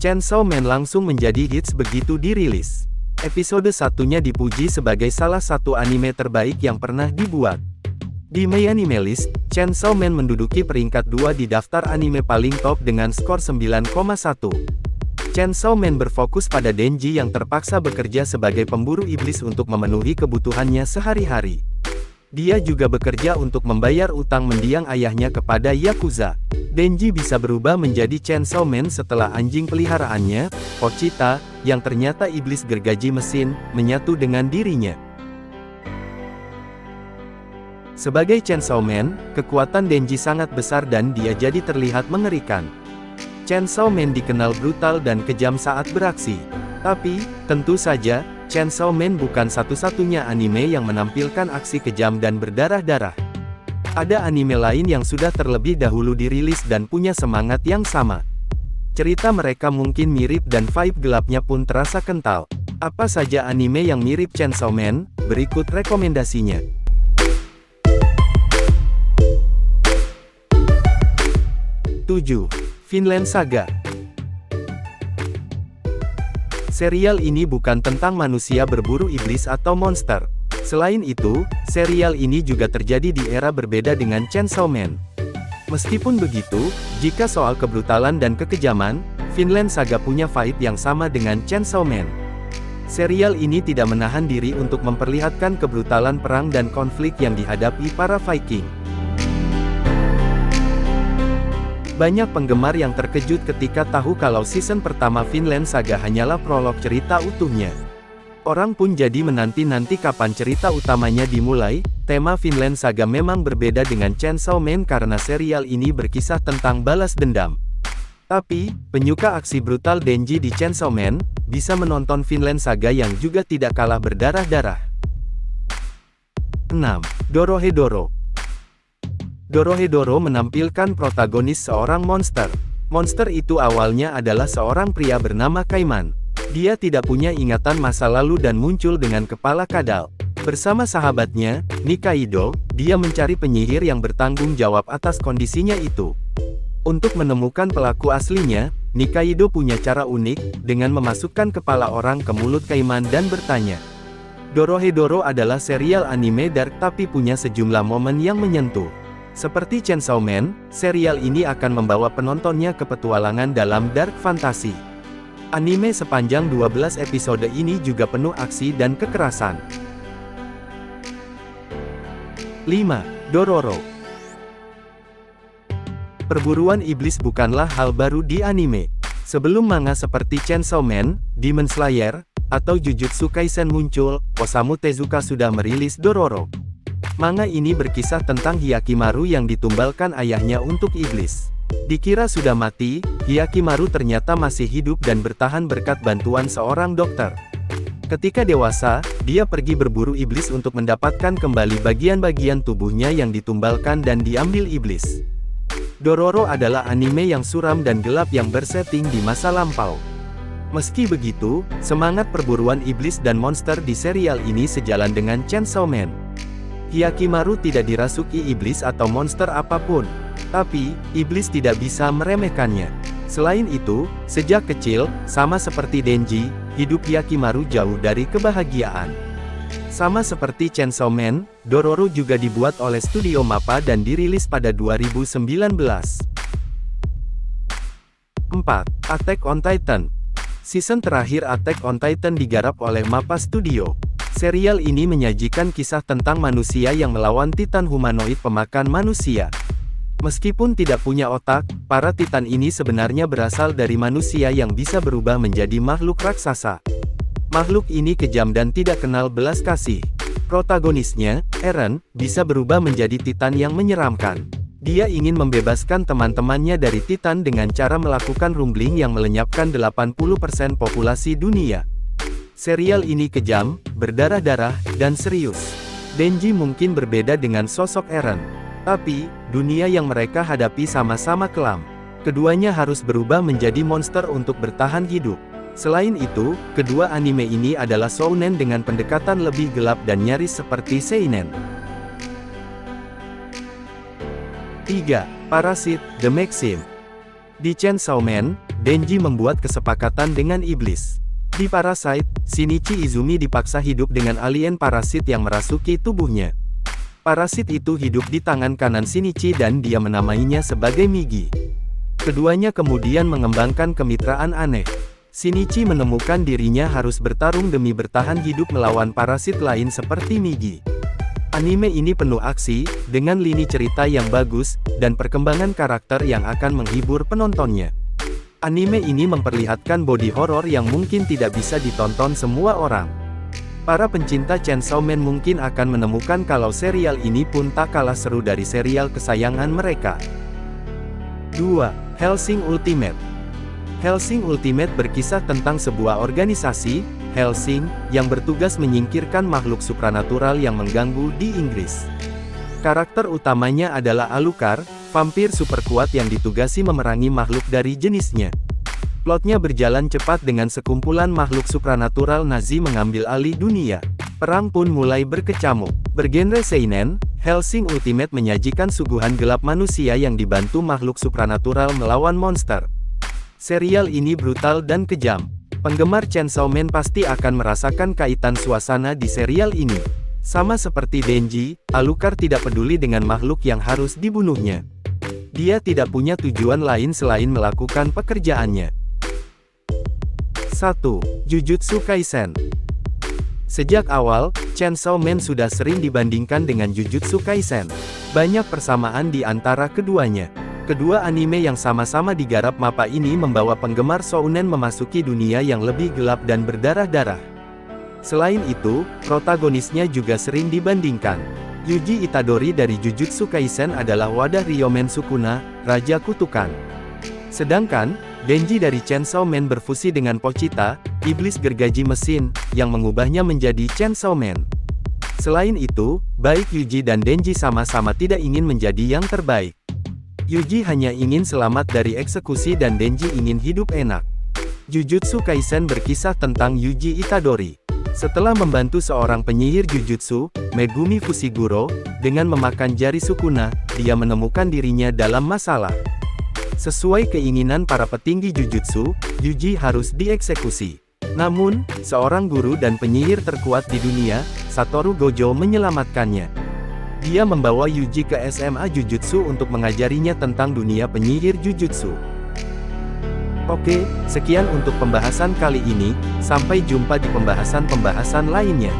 Chainsaw Man langsung menjadi hits begitu dirilis. Episode satunya dipuji sebagai salah satu anime terbaik yang pernah dibuat. Di MyAnimeList, Chainsaw Man menduduki peringkat 2 di daftar anime paling top dengan skor 9,1. Chainsaw Man berfokus pada Denji yang terpaksa bekerja sebagai pemburu iblis untuk memenuhi kebutuhannya sehari-hari. Dia juga bekerja untuk membayar utang mendiang ayahnya kepada Yakuza. Denji bisa berubah menjadi Chainsaw Man setelah anjing peliharaannya, Pochita, yang ternyata iblis gergaji mesin, menyatu dengan dirinya. Sebagai Chainsaw Man, kekuatan Denji sangat besar dan dia jadi terlihat mengerikan. Chainsaw Man dikenal brutal dan kejam saat beraksi. Tapi, tentu saja, Chainsaw Man bukan satu-satunya anime yang menampilkan aksi kejam dan berdarah-darah. Ada anime lain yang sudah terlebih dahulu dirilis dan punya semangat yang sama. Cerita mereka mungkin mirip dan vibe gelapnya pun terasa kental. Apa saja anime yang mirip Chainsaw Man? Berikut rekomendasinya. 7. Vinland Saga. Serial ini bukan tentang manusia berburu iblis atau monster. Selain itu, serial ini juga terjadi di era berbeda dengan Chainsaw Man. Meskipun begitu, jika soal kebrutalan dan kekejaman, Vinland Saga punya vibe yang sama dengan Chainsaw Man. Serial ini tidak menahan diri untuk memperlihatkan kebrutalan perang dan konflik yang dihadapi para Viking. Banyak penggemar yang terkejut ketika tahu kalau season pertama Vinland Saga hanyalah prolog cerita utuhnya. Orang pun jadi menanti-nanti kapan cerita utamanya dimulai. Tema Vinland Saga memang berbeda dengan Chainsaw Man karena serial ini berkisah tentang balas dendam. Tapi, penyuka aksi brutal Denji di Chainsaw Man, bisa menonton Vinland Saga yang juga tidak kalah berdarah-darah. 6. Dorohedoro. Dorohedoro menampilkan protagonis seorang monster. Monster itu awalnya adalah seorang pria bernama Kaiman. Dia tidak punya ingatan masa lalu dan muncul dengan kepala kadal. Bersama sahabatnya, Nikaido, dia mencari penyihir yang bertanggung jawab atas kondisinya itu. Untuk menemukan pelaku aslinya, Nikaido punya cara unik, dengan memasukkan kepala orang ke mulut Kaiman dan bertanya. Dorohedoro adalah serial anime dark tapi punya sejumlah momen yang menyentuh. Seperti Chainsaw Man, serial ini akan membawa penontonnya ke petualangan dalam dark fantasi. Anime sepanjang 12 episode ini juga penuh aksi dan kekerasan. 5. Dororo. Perburuan iblis bukanlah hal baru di anime. Sebelum manga seperti Chainsaw Man, Demon Slayer, atau Jujutsu Kaisen muncul, Osamu Tezuka sudah merilis Dororo. Manga ini berkisah tentang Hyakimaru yang ditumbalkan ayahnya untuk iblis. Dikira sudah mati, Hyakimaru ternyata masih hidup dan bertahan berkat bantuan seorang dokter. Ketika dewasa, dia pergi berburu iblis untuk mendapatkan kembali bagian-bagian tubuhnya yang ditumbalkan dan diambil iblis. Dororo adalah anime yang suram dan gelap yang bersetting di masa lampau. Meski begitu, semangat perburuan iblis dan monster di serial ini sejalan dengan Chainsaw Man. Hyakimaru tidak dirasuki iblis atau monster apapun. Tapi, iblis tidak bisa meremehkannya. Selain itu, sejak kecil, sama seperti Denji, hidup Hyakimaru jauh dari kebahagiaan. Sama seperti Chainsaw Man, Dororo juga dibuat oleh studio MAPPA dan dirilis pada 2019. 4. Attack on Titan. Season terakhir Attack on Titan digarap oleh MAPPA Studio. Serial ini menyajikan kisah tentang manusia yang melawan titan humanoid pemakan manusia. Meskipun tidak punya otak, para titan ini sebenarnya berasal dari manusia yang bisa berubah menjadi makhluk raksasa. Makhluk ini kejam dan tidak kenal belas kasih. Protagonisnya, Eren, bisa berubah menjadi titan yang menyeramkan. Dia ingin membebaskan teman-temannya dari titan dengan cara melakukan rumbling yang melenyapkan 80% populasi dunia. Serial ini kejam, berdarah-darah, dan serius. Denji mungkin berbeda dengan sosok Eren. Tapi, dunia yang mereka hadapi sama-sama kelam. Keduanya harus berubah menjadi monster untuk bertahan hidup. Selain itu, kedua anime ini adalah shounen dengan pendekatan lebih gelap dan nyaris seperti seinen. 3. Parasit, The Maxim. Di Chainsaw Man, Denji membuat kesepakatan dengan iblis. Di Parasite, Shinichi Izumi dipaksa hidup dengan alien parasit yang merasuki tubuhnya. Parasit itu hidup di tangan kanan Shinichi dan dia menamainya sebagai Migi. Keduanya kemudian mengembangkan kemitraan aneh. Shinichi menemukan dirinya harus bertarung demi bertahan hidup melawan parasit lain seperti Migi. Anime ini penuh aksi, dengan lini cerita yang bagus, dan perkembangan karakter yang akan menghibur penontonnya. Anime ini memperlihatkan body horror yang mungkin tidak bisa ditonton semua orang. Para pencinta Chainsaw Man mungkin akan menemukan kalau serial ini pun tak kalah seru dari serial kesayangan mereka. 2. Hellsing Ultimate. Hellsing Ultimate berkisah tentang sebuah organisasi, Hellsing, yang bertugas menyingkirkan makhluk supranatural yang mengganggu di Inggris. Karakter utamanya adalah Alucard, vampir super kuat yang ditugasi memerangi makhluk dari jenisnya. Plotnya berjalan cepat dengan sekumpulan makhluk supranatural Nazi mengambil alih dunia. Perang pun mulai berkecamuk. Bergenre seinen, Hellsing Ultimate menyajikan suguhan gelap manusia yang dibantu makhluk supranatural melawan monster. Serial ini brutal dan kejam. Penggemar Chainsaw Man pasti akan merasakan kaitan suasana di serial ini. Sama seperti Denji, Alucard tidak peduli dengan makhluk yang harus dibunuhnya. Dia tidak punya tujuan lain selain melakukan pekerjaannya. 1. Jujutsu Kaisen. Sejak awal, Chainsaw Man sudah sering dibandingkan dengan Jujutsu Kaisen. Banyak persamaan di antara keduanya. Kedua anime yang sama-sama digarap MAPPA ini membawa penggemar shounen memasuki dunia yang lebih gelap dan berdarah-darah. Selain itu, protagonisnya juga sering dibandingkan. Yuji Itadori dari Jujutsu Kaisen adalah wadah Ryomen Sukuna, Raja Kutukan. Sedangkan, Denji dari Chainsaw Man berfusi dengan Pochita, iblis gergaji mesin, yang mengubahnya menjadi Chainsaw Man. Selain itu, baik Yuji dan Denji sama-sama tidak ingin menjadi yang terbaik. Yuji hanya ingin selamat dari eksekusi dan Denji ingin hidup enak. Jujutsu Kaisen berkisah tentang Yuji Itadori. Setelah membantu seorang penyihir Jujutsu, Megumi Fushiguro, dengan memakan jari Sukuna, dia menemukan dirinya dalam masalah. Sesuai keinginan para petinggi Jujutsu, Yuji harus dieksekusi. Namun, seorang guru dan penyihir terkuat di dunia, Satoru Gojo menyelamatkannya. Dia membawa Yuji ke SMA Jujutsu untuk mengajarinya tentang dunia penyihir Jujutsu. Oke, sekian untuk pembahasan kali ini, sampai jumpa di pembahasan-pembahasan lainnya.